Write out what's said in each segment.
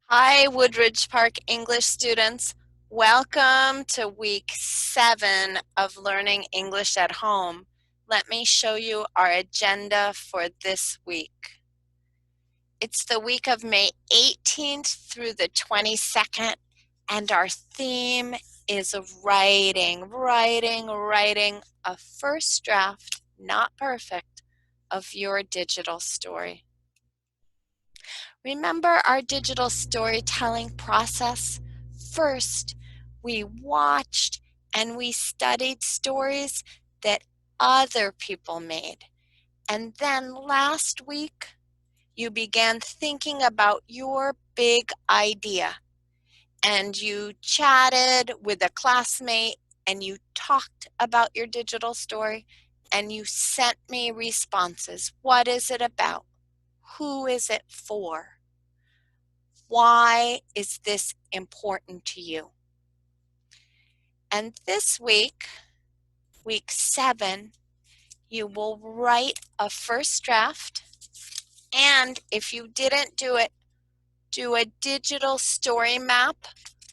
Hi, Woodridge Park English students. Welcome to week 7 of learning English at home. Let me show you our agenda for this week. It's the week of May 18th through the 22nd, and our theme is writing a first draft, not perfect, of your digital story. Remember our digital storytelling process? First, we watched and we studied stories that other people made. And then last week, you began thinking about your big idea. And you chatted with a classmate and you talked about your digital story and you sent me responses. What is it about? Who is it for? Why is this important to you? And this week, week 7, you will write a first draft. And if you didn't do it, do a digital story map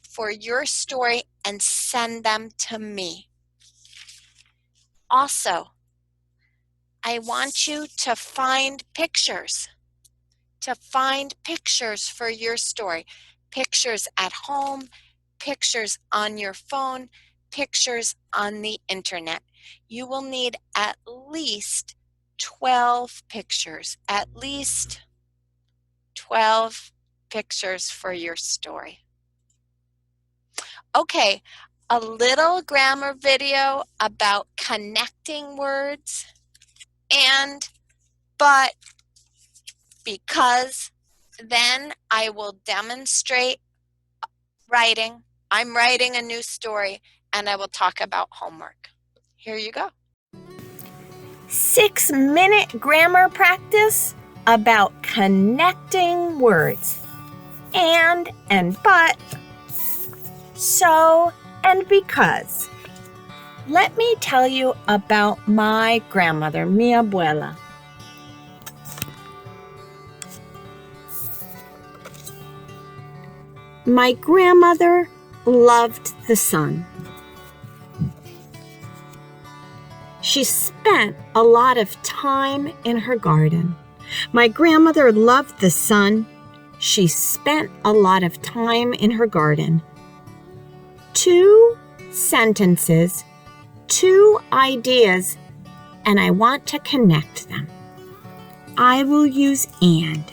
for your story and send them to me. Also, I want you to find pictures. For your story. Pictures at home, pictures on your phone, pictures on the internet. You will need at least 12 pictures, for your story. Okay, a little grammar video about connecting words and but, because, then I will demonstrate writing. I'm writing a new story, and I will talk about homework. Here you go. 6-minute grammar practice about connecting words. And but, so, and because. Let me tell you about my grandmother, mi abuela. My grandmother loved the sun. She spent a lot of time in her garden. My grandmother loved the sun. She spent a lot of time in her garden. 2 sentences, 2 ideas, and I want to connect them. I will use and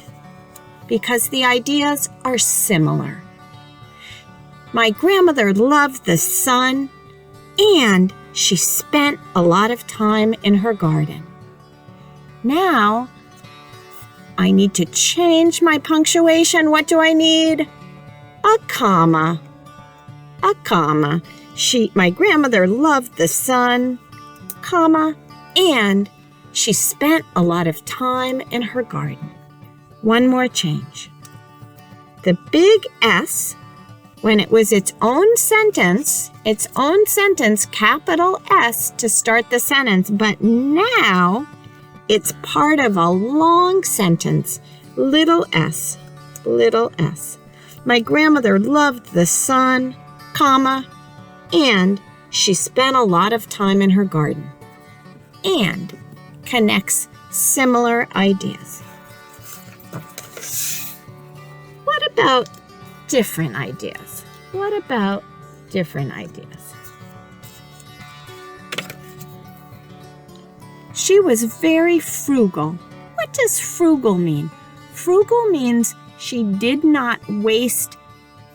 because the ideas are similar. My grandmother loved the sun, and she spent a lot of time in her garden. Now, I need to change my punctuation. What do I need? A comma. A comma. My grandmother loved the sun, comma, and she spent a lot of time in her garden. One more change. The big S, when it was its own sentence, capital S to start the sentence, but now it's part of a long sentence, little s. My grandmother loved the sun, comma, and she spent a lot of time in her garden. And connects similar ideas. What about different ideas? She was very frugal. What does frugal mean? Frugal means she did not waste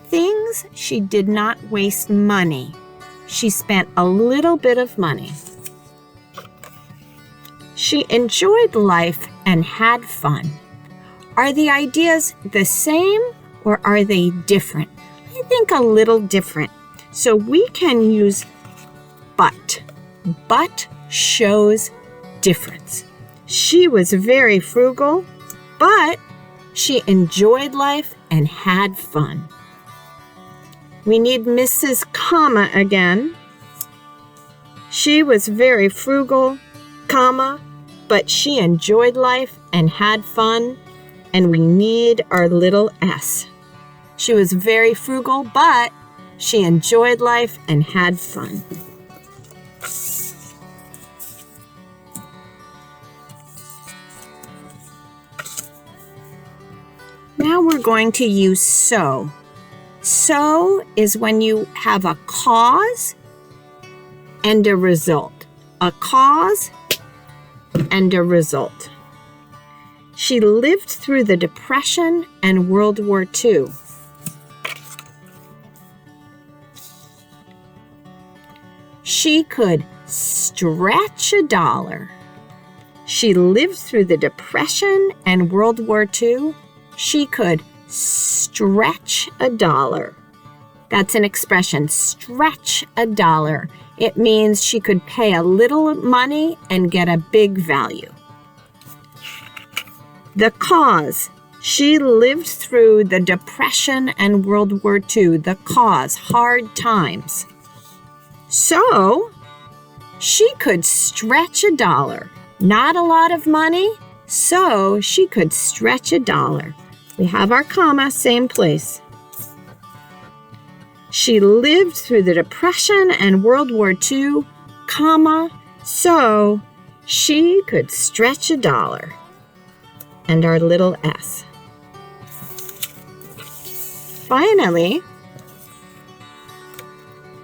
things. She did not waste money. She spent a little bit of money. She enjoyed life and had fun. Are the ideas the same or are they different? I think a little different. So we can use but. But shows difference. She was very frugal, but she enjoyed life and had fun. We need Mrs. Comma again. She was very frugal, comma, but she enjoyed life and had fun. And we need our little s. She was very frugal, but she enjoyed life and had fun. Now we're going to use so. So is when you have a cause and a result. A cause and a result. She lived through the Depression and World War II. She could stretch a dollar. She lived through the Depression and World War II. She could stretch a dollar. That's an expression, stretch a dollar. It means she could pay a little money and get a big value. The cause. She lived through the Depression and World War II. The cause, hard times. So, she could stretch a dollar. Not a lot of money, so she could stretch a dollar. We have our comma, same place. She lived through the Depression and World War II, comma, so she could stretch a dollar. And our little s. Finally,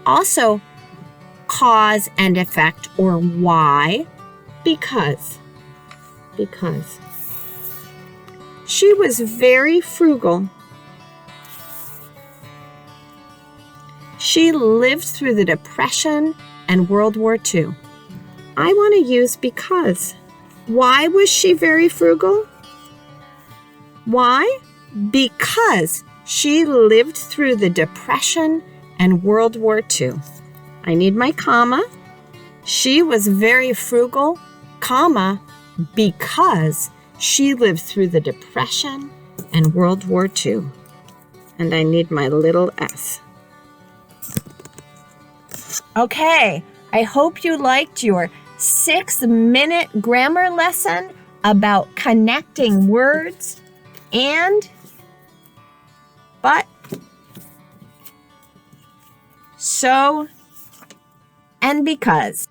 also cause and effect, or why, because. She was very frugal. She lived through the Depression and World War II. I want to use because. Why was she very frugal? Why? Because she lived through the Depression and World War II. I need my comma. She was very frugal, comma, because she lived through the Depression and World War II. And I need my little s. Okay, I hope you liked your 6-minute grammar lesson about connecting words and, but, so, and because.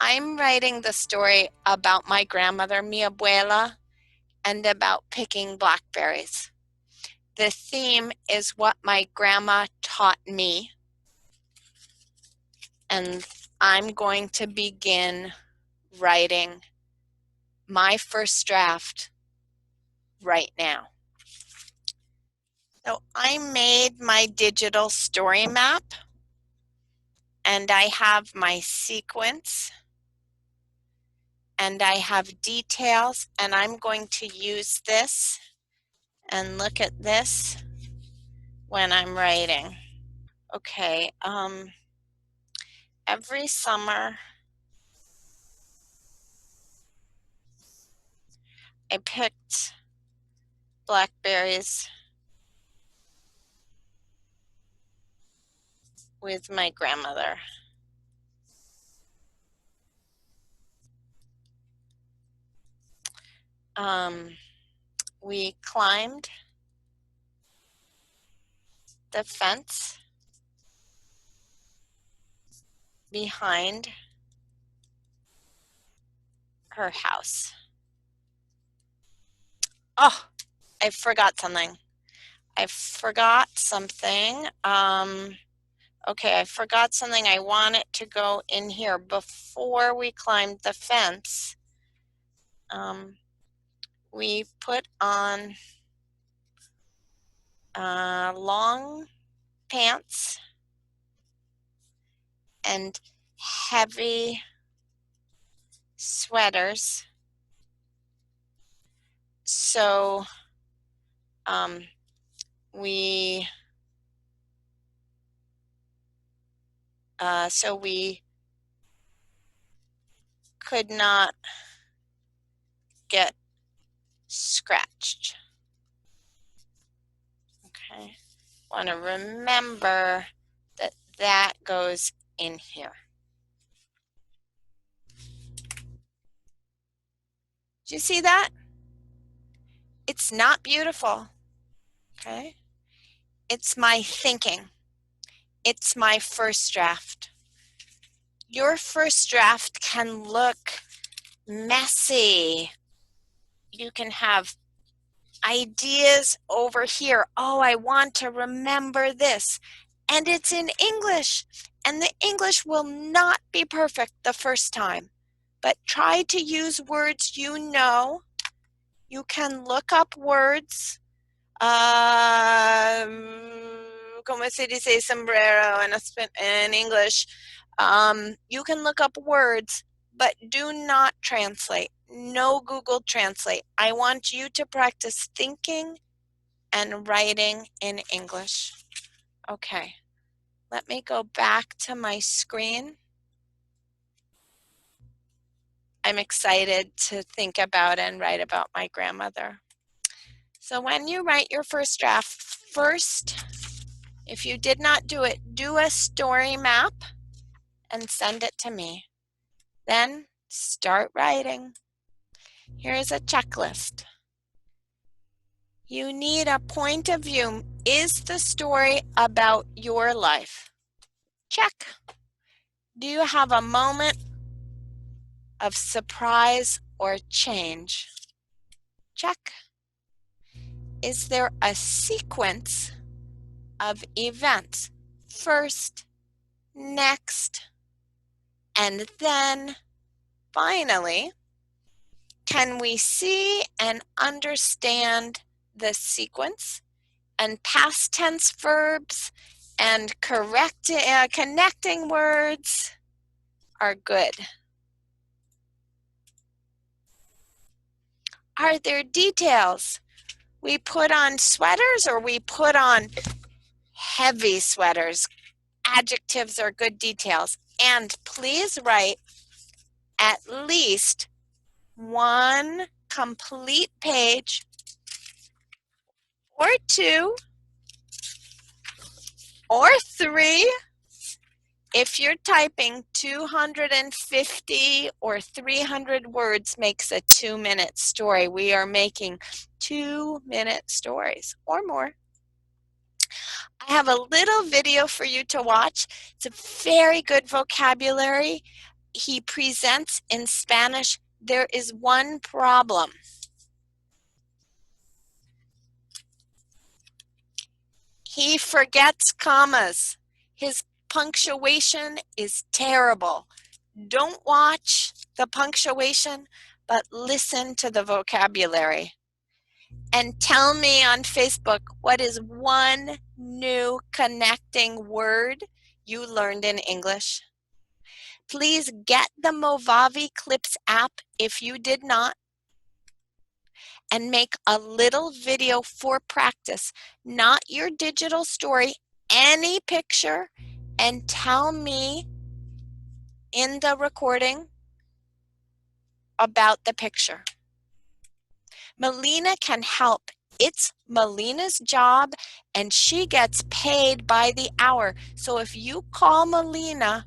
I'm writing the story about my grandmother, mi abuela, and about picking blackberries. The theme is what my grandma taught me, and I'm going to begin writing my first draft right now. So I made my digital story map, and I have my sequence, and I have details, and I'm going to use this and look at this when I'm writing. Okay, every summer I picked blackberries with my grandmother. We climbed the fence behind her house. Oh, I forgot something. Okay, I forgot something. I want it to go in here before we climbed the fence. We put on long pants and heavy sweaters. So we could not get scratched. Okay, want to remember that that goes in here. Do you see that? It's not beautiful, okay? It's my thinking. It's my first draft. Your first draft can look messy. You can have ideas over here. Oh, I want to remember this. And it's in English. And the English will not be perfect the first time. But try to use words you know. You can look up words. Como se dice sombrero in English? You can look up words, but do not translate. No Google Translate. I want you to practice thinking and writing in English. Okay, let me go back to my screen. I'm excited to think about and write about my grandmother. So when you write your first draft, first, if you did not do it, do a story map and send it to me. Then start writing. Here's a checklist. You need a point of view. Is the story about your life? Check. Do you have a moment of surprise or change? Check. Is there a sequence of events? First, next, and then finally, can we see and understand the sequence? And past tense verbs and connecting words are good. Are there details? We put on sweaters or we put on heavy sweaters? Adjectives are good details. And please write at least one complete page or two or three. If you're typing 250 or 300 words makes a 2-minute story. We are making 2-minute stories or more. I have a little video for you to watch. It's a very good vocabulary. He presents in Spanish. There is one problem. He forgets commas. His punctuation is terrible. Don't watch the punctuation, but listen to the vocabulary. And tell me on Facebook, what is one new connecting word you learned in English? Please get the Movavi Clips app if you did not, and make a little video for practice, not your digital story, any picture, and tell me in the recording about the picture. Melina can help. It's Melina's job and she gets paid by the hour. So if you call Melina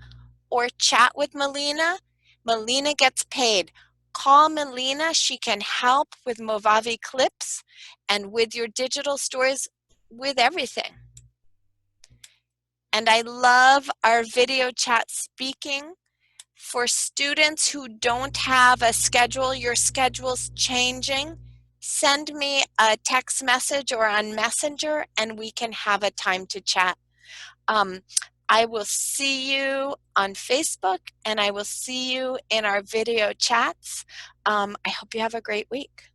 or chat with Melina, Melina gets paid. Call Melina. She can help with Movavi Clips and with your digital stories, with everything. And I love our video chat speaking. For students who don't have a schedule, your schedule's changing, send me a text message or on Messenger and we can have a time to chat. I will see you on Facebook and I will see you in our video chats. I hope you have a great week.